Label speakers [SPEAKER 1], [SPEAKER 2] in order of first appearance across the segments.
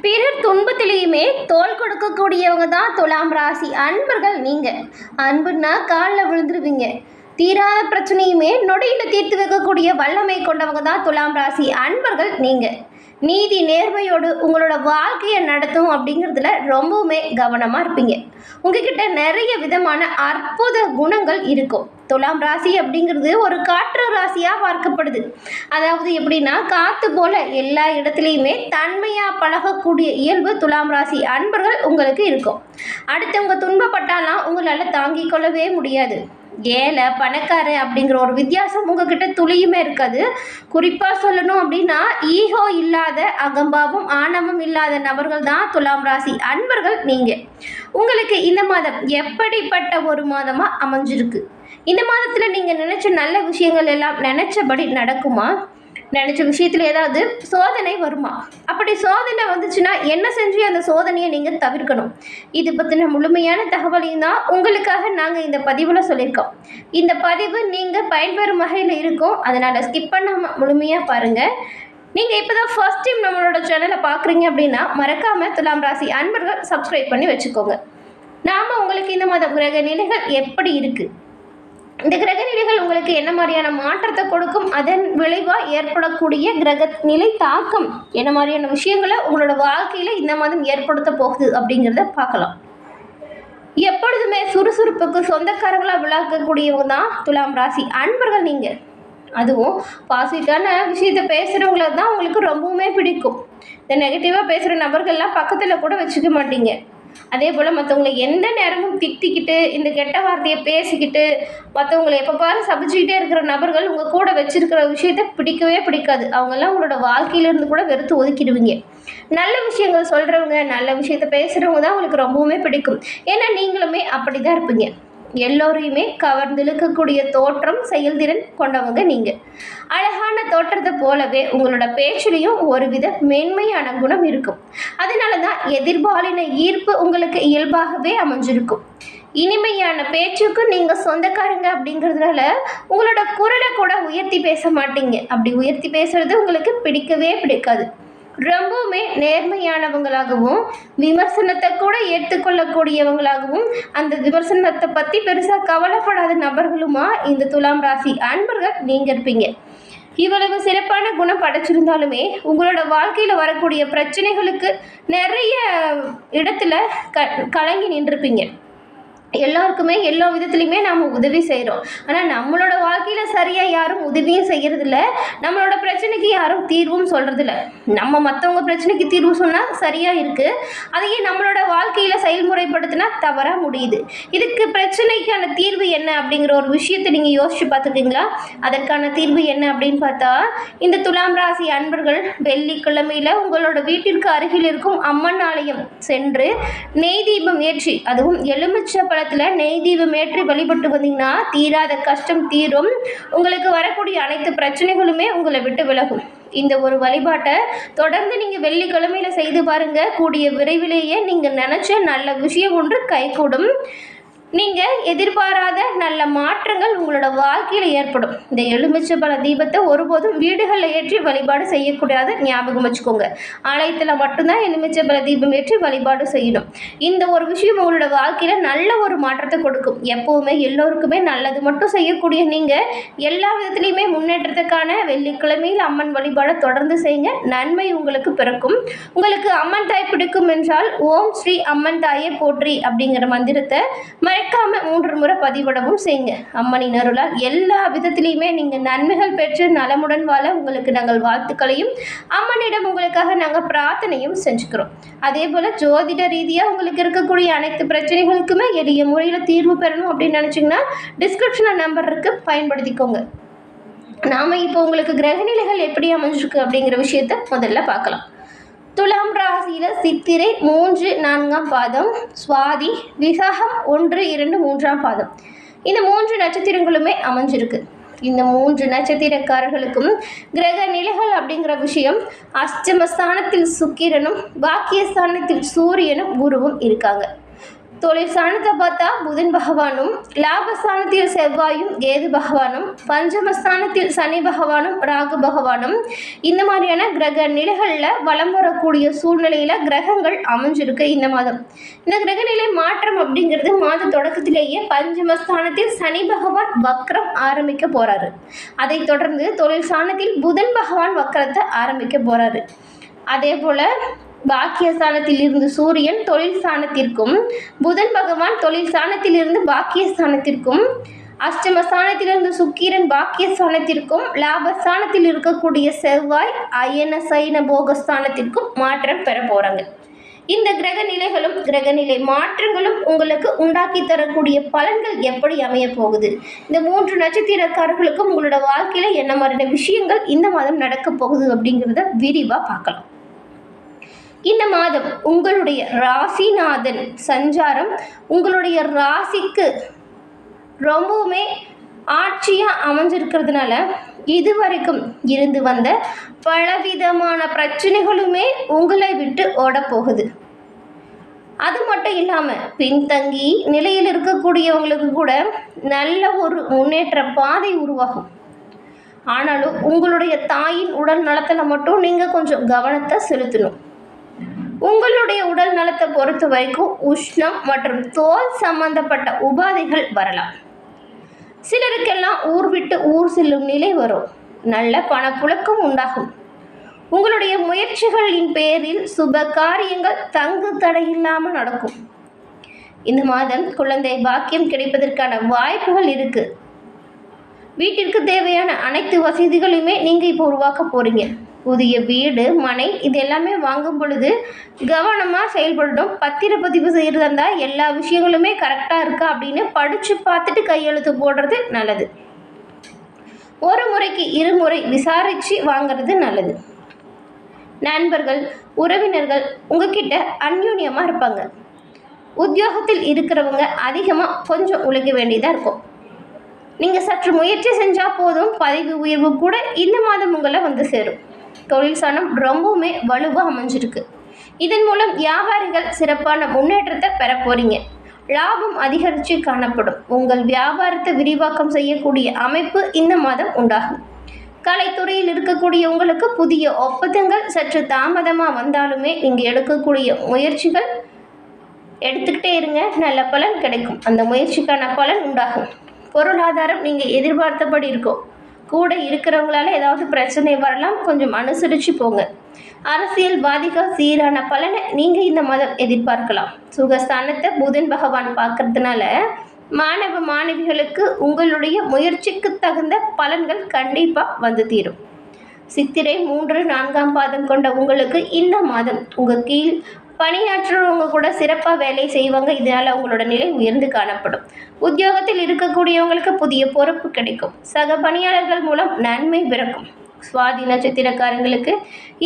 [SPEAKER 1] பிறர் துன்பத்திலையுமே தோள் கொடுக்கக்கூடியவங்க தான் துலாம் ராசி அன்பர்கள் நீங்கள். அன்புன்னா காலில் விழுந்துருவீங்க. தீராத பிரச்சனையுமே நொடியில் தீர்த்து வைக்கக்கூடிய வல்லமை கொண்டவங்க தான் துலாம் ராசி அன்பர்கள் நீங்கள். நீதி நேர்மையோடு உங்களோட வாழ்க்கையை நடத்தும் அப்படிங்கிறதுல ரொம்பவுமே கவனமாக இருப்பீங்க. உங்ககிட்ட நிறைய விதமான அற்புத குணங்கள் இருக்கும். துலாம் ராசி அப்படிங்கிறது ஒரு காற்று ராசியாக பார்க்கப்படுது. அதாவது எப்படின்னா, காற்று போல எல்லா இடத்துலையுமே தன்மையாக பழகக்கூடிய இயல்பு துலாம் ராசி அன்பர்கள் உங்களுக்கு இருக்கும். அடுத்தவங்க துன்பப்பட்டாலாம் உங்களால் தாங்கிக் கொள்ளவே முடியாது. ஏழை பணக்காரன் அப்படிங்கிற ஒரு வித்தியாசம் உங்ககிட்ட துளியுமே இருக்காது. குறிப்பாக சொல்லணும் அப்படின்னா, ஈகோ இல்லாத, அகம்பாவம் ஆணவம் இல்லாத நபர்கள் தான் துலாம் ராசி அன்பர்கள் நீங்கள். உங்களுக்கு இந்த மாதம் எப்படிப்பட்ட ஒரு மாதமாக அமைஞ்சிருக்கு? இந்த மாதத்தில் நீங்கள் நினச்ச நல்ல விஷயங்கள் எல்லாம் நினச்சபடி நடக்குமா? நினச்ச விஷயத்தில் ஏதாவது சோதனை வருமா? அப்படி சோதனை வந்துச்சுன்னா என்ன செஞ்சு அந்த சோதனையை நீங்கள் தவிர்க்கணும்? இது பற்றின முழுமையான தகவலையும் தான் உங்களுக்காக நாங்கள் இந்த பதிவில் சொல்லியிருக்கோம். இந்த பதிவு நீங்கள் பயன்பெறும் வகையில் இருக்கும். அதனால் ஸ்கிப் பண்ணாமல் முழுமையாக பாருங்கள். நீங்கள் இப்போ தான் ஃபர்ஸ்ட் டைம் நம்மளோட சேனலை பார்க்குறீங்க அப்படின்னா மறக்காமல் துலாம் ராசி அன்பர்கள் சப்ஸ்கிரைப் பண்ணி வச்சுக்கோங்க. நாம் உங்களுக்கு இந்த மாதம் கிரக நிலைகள் எப்படி இருக்குது, இந்த கிரக நிலைகள் உங்களுக்கு என்ன மாதிரியான மாற்றத்தை கொடுக்கும், அதன் விளைவாக ஏற்படக்கூடிய கிரக நிலை தாக்கம் என்ன மாதிரியான விஷயங்களை உங்களோட வாழ்க்கையில் இந்த மாதம் ஏற்படுத்த போகுது அப்படிங்கிறத பார்க்கலாம். எப்பொழுதுமே சுறுசுறுப்புக்கு சொந்தக்காரங்களாக விளக்கக்கூடியவங்க தான் துலாம் ராசி அன்பர்கள் நீங்கள். அதுவும் பாசிட்டிவான விஷயத்தை பேசுகிறவங்கள தான் உங்களுக்கு ரொம்பவுமே பிடிக்கும். இந்த நெகட்டிவாக பேசுகிற நபர்கள்லாம் பக்கத்தில் கூட வச்சுக்க மாட்டீங்க. அதே போல் மற்றவங்களை எந்த நேரமும் திட்டிக்கிட்டு, இந்த கெட்ட வார்த்தையை பேசிக்கிட்டு, மற்றவங்களை எப்போ பாரு சபிச்சுக்கிட்டே இருக்கிற நபர்கள் உங்கள் கூட வச்சுருக்கிற விஷயத்தை பிடிக்கவே பிடிக்காது. அவங்கெல்லாம் உங்களோட வாழ்க்கையிலேருந்து கூட வெறுத்து ஒதுக்கிடுவீங்க. நல்ல விஷயங்கள் சொல்கிறவங்க, நல்ல விஷயத்த பேசுகிறவங்க தான் உங்களுக்கு ரொம்பவுமே பிடிக்கும். ஏன்னா நீங்களுமே அப்படி தான் இருப்பீங்க. எல்லோரையுமே கவர்ந்திழுக்கக்கூடிய தோற்றம், செயல்திறன் கொண்டவங்க நீங்கள். அழகான தோற்றத்தை போலவே உங்களோட பேச்சிலையும் ஒருவித மென்மையான குணம் இருக்கும். அதனால தான் எதிர்பாலின ஈர்ப்பு உங்களுக்கு இயல்பாகவே அமைஞ்சிருக்கும். இனிமையான பேச்சுக்கு நீங்கள் சொந்தக்காரங்க அப்படிங்கிறதுனால உங்களோட குரலை கூட உயர்த்தி பேச மாட்டீங்க. அப்படி உயர்த்தி பேசுறது உங்களுக்கு பிடிக்கவே பிடிக்காது. ரொம்பவுமே நேர்மையானவங்களாகவும், விமர்சனத்தை கூட ஏற்றுக்கொள்ளக்கூடியவங்களாகவும், அந்த விமர்சனத்தை பற்றி பெருசாக கவலைப்படாத நபர்களுமா இந்த துலாம் ராசி அன்பர்கள் நீங்கள் இருப்பீங்க. இவ்வளவு சிறப்பான குணம் படைச்சிருந்தாலுமே உங்களோட வாழ்க்கையில் வரக்கூடிய பிரச்சனைகளுக்கு நிறைய இடத்துல கலங்கி நின்றுருப்பீங்க. எல்லாருக்குமே எல்லா விதத்துலையுமே நாம் உதவி செய்கிறோம். ஆனால் நம்மளோட வாழ்க்கையில் சரியாக யாரும் உதவியும் செய்கிறதில்ல. நம்மளோட பிரச்சனைக்கு யாரும் தீர்வும் சொல்கிறதில்ல. நம்ம மற்றவங்க பிரச்சனைக்கு தீர்வு சொன்னால் சரியாக இருக்குது, அதையே நம்மளோட வாழ்க்கையில் செயல்முறைப்படுத்தினா தவறாக முடியுது. இதுக்கு பிரச்சனைக்கான தீர்வு என்ன அப்படிங்கிற ஒரு விஷயத்தை நீங்கள் யோசித்து பார்த்துக்கிங்களா? அதற்கான தீர்வு என்ன அப்படின்னு பார்த்தா, இந்த துலாம் ராசி அன்பர்கள் வெள்ளிக்கிழமையில் உங்களோட வீட்டிற்கு அருகில் இருக்கும் அம்மன் ஆலயம் சென்று நெய் தீபம் ஏற்றி, அதுவும் எலுமிச்சை நெய் தீபம் ஏற்றி வழிபட்டு வந்தீங்கன்னா தீராத கஷ்டம் தீரும். உங்களுக்கு வரக்கூடிய அனைத்து பிரச்சனைகளுமே உங்களை விட்டு விலகும். இந்த ஒரு வழிபாட்டை தொடர்ந்து நீங்கள் வெள்ளிக்கிழமையில செய்து பாருங்க. கூடிய விரைவிலேயே நீங்கள் நினைச்ச நல்ல விஷயம் ஒன்று கைகூடும். நீங்கள் எதிர்பாராத நல்ல மாற்றங்கள் உங்களோட வாழ்க்கையில் ஏற்படும். இந்த எலுமிச்சம்பழ தீபத்தை ஒருபோதும் வீடுகளில் ஏற்றி வழிபாடு செய்யக்கூடாது, ஞாபகம் வச்சுக்கோங்க. ஆலயத்தில் மட்டும்தான் எலுமிச்சம்பழ தீபம் ஏற்றி வழிபாடு செய்யணும். இந்த ஒரு விஷயம் உங்களோட வாழ்க்கையில் நல்ல ஒரு மாற்றத்தை கொடுக்கும். எப்போவுமே எல்லோருக்குமே நல்லது மட்டும் செய்யக்கூடிய நீங்கள் எல்லா விதத்துலையுமே முன்னேற்றத்துக்கான வெள்ளிக்கிழமையில் அம்மன் வழிபாடை தொடர்ந்து செய்யுங்க. நன்மை உங்களுக்கு பிறக்கும். உங்களுக்கு அம்மன் தாய் பிடிக்கும் என்றால் ஓம் ஸ்ரீ அம்மன் தாயே போற்றி அப்படிங்கிற மந்திரத்தை மறக்காம 3 முறை பதிவிடவும் செய்யுங்க. அம்மனின் அருளால் எல்லா விதத்திலையுமே நீங்கள் நன்மைகள் பெற்று நலமுடன் வாழ உங்களுக்கு நாங்கள் வாழ்த்துக்களையும், அம்மனிடம் உங்களுக்காக நாங்கள் பிரார்த்தனையும் செஞ்சுக்கிறோம். அதே போல் ஜோதிட ரீதியாக உங்களுக்கு இருக்கக்கூடிய அனைத்து பிரச்சனைகளுக்குமே எளிய முறையில் தீர்வு பெறணும் அப்படின்னு நினச்சிங்கன்னா டிஸ்கிரிப்ஷனில் நம்பர் இருக்குது, பயன்படுத்திக்கோங்க. நாம் இப்போ உங்களுக்கு கிரகநிலைகள் எப்படி அமைஞ்சிருக்கு அப்படிங்கிற விஷயத்தை முதல்ல பார்க்கலாம். துலாம் ராசியில் சித்திரை 3, 4ஆம் பாதம், சுவாதி, விசாகம் 1, 2, 3ஆம் பாதம், இந்த 3 நட்சத்திரங்களுமே அமைஞ்சிருக்கு. இந்த 3 நட்சத்திரக்காரர்களுக்கும் கிரக நிலைகள் அப்படிங்கிற விஷயம், அஷ்டமஸ்தானத்தில் சுக்கிரனும் பாக்கியஸ்தானத்தில் சூரியனும் குருவும் இருக்காங்க. தொழில் ஸ்தானத்தை பார்த்தா புதன் பகவானும், லாபஸ்தானத்தில் செவ்வாயும் கேது பகவானும், பஞ்சமஸ்தானத்தில் சனி பகவானும் ராகு பகவானும் இந்த மாதிரியான கிரக நிலைகளில் வலம் வரக்கூடிய சூழ்நிலையில் கிரகங்கள் அமைஞ்சிருக்கு இந்த மாதம். இந்த கிரகநிலை மாற்றம் அப்படிங்கிறது மாத தொடக்கத்திலேயே பஞ்சமஸ்தானத்தில் சனி பகவான் வக்ரம் ஆரம்பிக்க போகிறாரு. அதை தொடர்ந்து தொழில் ஸ்தானத்தில் புதன் பகவான் வக்ரத்தை ஆரம்பிக்க போகிறாரு. அதே போல் பாக்கியஸ்தானத்தில் இருந்து சூரியன் தொழில் ஸ்தானத்திற்கும், புதன் பகவான் தொழில் ஸ்தானத்திலிருந்து பாக்கியஸ்தானத்திற்கும், அஷ்டமஸ்தானத்திலிருந்து சுக்கிரன் பாக்கியஸ்தானத்திற்கும், லாபஸ்தானத்தில் இருக்கக்கூடிய செவ்வாய் அயன சைன போகஸ்தானத்திற்கும் மாற்றம் பெற போகிறாங்க. இந்த கிரக நிலைகளும் கிரகநிலை மாற்றங்களும் உங்களுக்கு உண்டாக்கி தரக்கூடிய பலன்கள் எப்படி அமைய போகுது, இந்த 3 நட்சத்திரக்காரர்களுக்கும் உங்களோட வாழ்க்கையில் என்ன மாதிரியான விஷயங்கள் இந்த மாதம் நடக்க போகுது அப்படிங்கிறத விரிவாக பார்க்கலாம். இந்த மாதம் உங்களுடைய ராசிநாதன் சஞ்சாரம் உங்களுடைய ராசிக்கு ரொம்பவுமே ஆட்சியாக அமைஞ்சிருக்கிறதுனால இதுவரைக்கும் இருந்து வந்த பலவிதமான பிரச்சனைகளுமே உங்களை விட்டு ஓடப்போகுது. அது மட்டும் இல்லாமல் பின்தங்கி நிலையில் இருக்கக்கூடியவங்களுக்கு கூட நல்ல ஒரு முன்னேற்ற பாதை உருவாகும். ஆனாலும் உங்களுடைய தாயின் உடல் நலத்தில் மட்டும் நீங்கள் கொஞ்சம் கவனத்தை செலுத்தணும். உங்களுடைய உடல் நலத்தை பொறுத்த வரைக்கும் உஷ்ணம் மற்றும் தோல் சம்பந்தப்பட்ட உபாதைகள் வரலாம். சிலருக்கெல்லாம் ஊர் விட்டு ஊர் செல்லும் நிலை வரும். நல்ல பணப்புழக்கம் உண்டாகும். உங்களுடைய முயற்சிகளின் பேரில் சுப காரியங்கள் தங்கு தடையில்லாமல் நடக்கும். இந்த மாதம் குழந்தை பாக்கியம் கிடைப்பதற்கான வாய்ப்புகள் இருக்கு. வீட்டிற்கு தேவையான அனைத்து வசதிகளையுமே நீங்கள் இப்போ உருவாக்க போறீங்க. புதிய வீடு மனை இது எல்லாமே வாங்கும் பொழுது கவனமாக செயல்படணும். பத்திரப்பதிவு செய்கிறதா இருந்தால் எல்லா விஷயங்களுமே கரெக்டாக இருக்கா அப்படின்னு படித்து பார்த்துட்டு கையெழுத்து போடுறது நல்லது. ஒரு முறைக்கு 2 முறை விசாரித்து வாங்கிறது நல்லது. நண்பர்கள் உறவினர்கள் உங்ககிட்ட அந்யோன்யமாக இருப்பாங்க. உத்தியோகத்தில் இருக்கிறவங்க அதிகமாக கொஞ்சம் உழைக்க வேண்டியதாக இருக்கும். நீங்கள் சற்று முயற்சி செஞ்சால் போதும், பதவி உயர்வு கூட இந்த மாதம் உங்களை வந்து சேரும். தொழில் ஸ்தானம் ரொம்பவுமே வலுவாக அமைஞ்சிருக்கு. இதன் மூலம் வியாபாரிகள் சிறப்பான முன்னேற்றத்தை பெற போறீங்க. லாபம் அதிகரித்து காணப்படும். உங்கள் வியாபாரத்தை விரிவாக்கம் செய்யக்கூடிய அமைப்பு இந்த மாதம் உண்டாகும். கலைத்துறையில் இருக்கக்கூடிய உங்களுக்கு புதிய ஒப்பந்தங்கள் சற்று தாமதமாக வந்தாலுமே நீங்கள் எடுக்கக்கூடிய முயற்சிகள் எடுத்துக்கிட்டே இருங்க, நல்ல பலன் கிடைக்கும். அந்த முயற்சிக்கான பலன் உண்டாகும். பொருளாதாரம் நீங்கள் எதிர்பார்த்தபடி இருக்கும். கூட இருக்கிறவங்களால ஏதாவது பிரச்சனை வரலாம், கொஞ்சம் அனுசரித்து போங்க. அரசியல்வாதிகள் சீரான பலனை நீங்கள் இந்த மாதம் எதிர்பார்க்கலாம். சுகஸ்தானத்தை புதன் பகவான் பார்க்கறதுனால மாணவ மாணவிகளுக்கு உங்களுடைய முயற்சிக்கு தகுந்த பலன்கள் கண்டிப்பாக வந்து தீரும். சித்திரை 3, 4ஆம் பாதம் கொண்ட உங்களுக்கு இந்த மாதம் உங்கள் கீழ் பணியாற்றுறவங்க கூட சிறப்பாக வேலை செய்வாங்க. இதனால் உங்களோட நிலை உயர்ந்து காணப்படும். உத்தியோகத்தில் இருக்கக்கூடியவங்களுக்கு புதிய பொறுப்பு கிடைக்கும். சக பணியாளர்கள் மூலம் நன்மை பிறக்கும். சுவாதி நட்சத்திரக்காரங்களுக்கு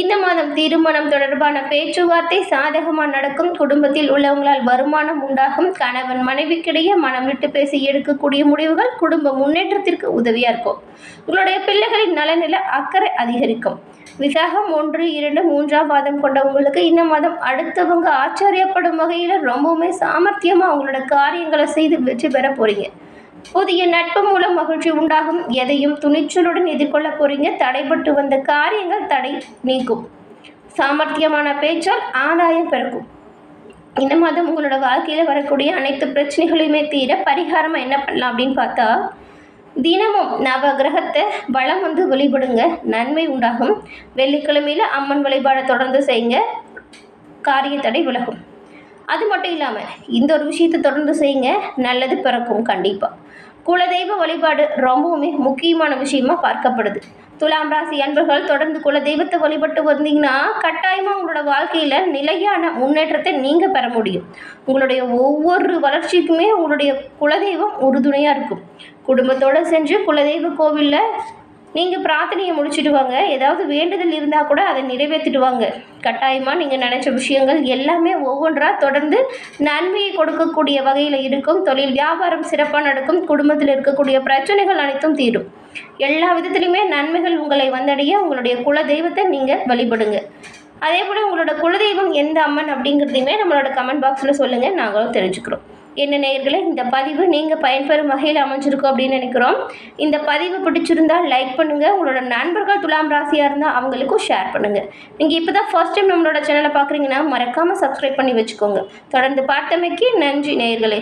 [SPEAKER 1] இந்த மாதம் திருமணம் தொடர்பான பேச்சுவார்த்தை சாதகமாக நடக்கும். குடும்பத்தில் உள்ளவங்களால் வருமானம் உண்டாகும். கணவன் மனைவிக்கிடையே மனம் விட்டு பேசி எடுக்கக்கூடிய முடிவுகள் குடும்ப முன்னேற்றத்திற்கு உதவியாக இருக்கும். உங்களுடைய பிள்ளைகளின் நலனில் அக்கறை அதிகரிக்கும். விசாகம் 1, 2, 3ஆம் பாதம் கொண்ட உங்களுக்கு இந்த மாதம் அடுத்தவங்க ஆச்சரியப்படும் வகையில் ரொம்பவுமே சாமர்த்தியமாக உங்களோட காரியங்களை செய்து வெற்றி பெற போறீங்க. புதிய நட்பு மூலம் மகிழ்ச்சி உண்டாகும். எதையும் துணிச்சலுடன் எதிர்கொள்ள போறீங்க. தடைபட்டு வந்த காரியங்கள் தடை நீக்கும். சாமர்த்தியமான பேச்சால் ஆதாயம் பிறக்கும். இந்த மாதம் உங்களோட வாழ்க்கையில் வரக்கூடிய அனைத்து பிரச்சனைகளையுமே தீர பரிகாரமாக என்ன பண்ணலாம் அப்படின்னு பார்த்தா, தினமும் நவ கிரகத்தை வளம் வந்து வழிபடுங்க, நன்மை உண்டாகும். வெள்ளிக்கிழமையில் அம்மன் வழிபாடை தொடர்ந்து செய்யுங்க, காரிய தடை விலகும். அது மட்டும் இல்லாமல் இந்த ஒரு விஷயத்தை தொடர்ந்து செய்யுங்க, நல்லது பிறக்கும். கண்டிப்பாக குலதெய்வ வழிபாடு ரொம்பவுமே முக்கியமான விஷயமா பார்க்கப்படுது. துலாம் ராசி அன்பர்கள் தொடர்ந்து குலதெய்வத்தை வழிபட்டு வந்தீங்கன்னா கட்டாயமாக உங்களோட வாழ்க்கையில் நிலையான முன்னேற்றத்தை நீங்கள் பெற முடியும். உங்களுடைய ஒவ்வொரு வளர்ச்சிக்குமே உங்களுடைய குலதெய்வம் உறுதுணையாக இருக்கும். குடும்பத்தோடு சென்று குலதெய்வ கோவிலில் நீங்கள் பிரார்த்தனையை முடிச்சுட்டு வாங்க. ஏதாவது வேண்டுதல் இருந்தால் கூட அதை நிறைவேற்றிட்டு வாங்க. கட்டாயமாக நீங்கள் நினச்ச விஷயங்கள் எல்லாமே ஒவ்வொன்றா தொடர்ந்து நன்மையை கொடுக்கக்கூடிய வகையில் இருக்கும். தொழில் வியாபாரம் சிறப்பாக நடக்கும். குடும்பத்தில் இருக்கக்கூடிய பிரச்சனைகள் அனைத்தும் தீரும். எல்லா விதத்துலையுமே நன்மைகள் உங்களை வந்தடைய உங்களுடைய குல தெய்வத்தை நீங்கள் வழிபடுங்க. அதே போல் உங்களோட குலதெய்வம் எந்த அம்மன் அப்படிங்கிறதையுமே நம்மளோட கமெண்ட் பாக்ஸில் சொல்லுங்கள், நாங்களும் தெரிஞ்சுக்கிறோம். என்ன நேயர்களே, இந்த பதிவு நீங்கள் பயன்பெறும் வகையில் அமைஞ்சிருக்கும் அப்படின்னு நினைக்கிறோம். இந்த பதிவு பிடிச்சிருந்தால் லைக் பண்ணுங்கள். உங்களோட நண்பர்கள் துலாம் ராசியாக இருந்தால் அவங்களுக்கும் ஷேர் பண்ணுங்கள். நீங்கள் இப்போ தான் ஃபர்ஸ்ட் டைம் நம்மளோட சேனலை பார்க்குறீங்கன்னா மறக்காமல் சப்ஸ்கிரைப் பண்ணி வச்சுக்கோங்க. தொடர்ந்து பார்த்தமைக்கு நன்றி நேயர்களே.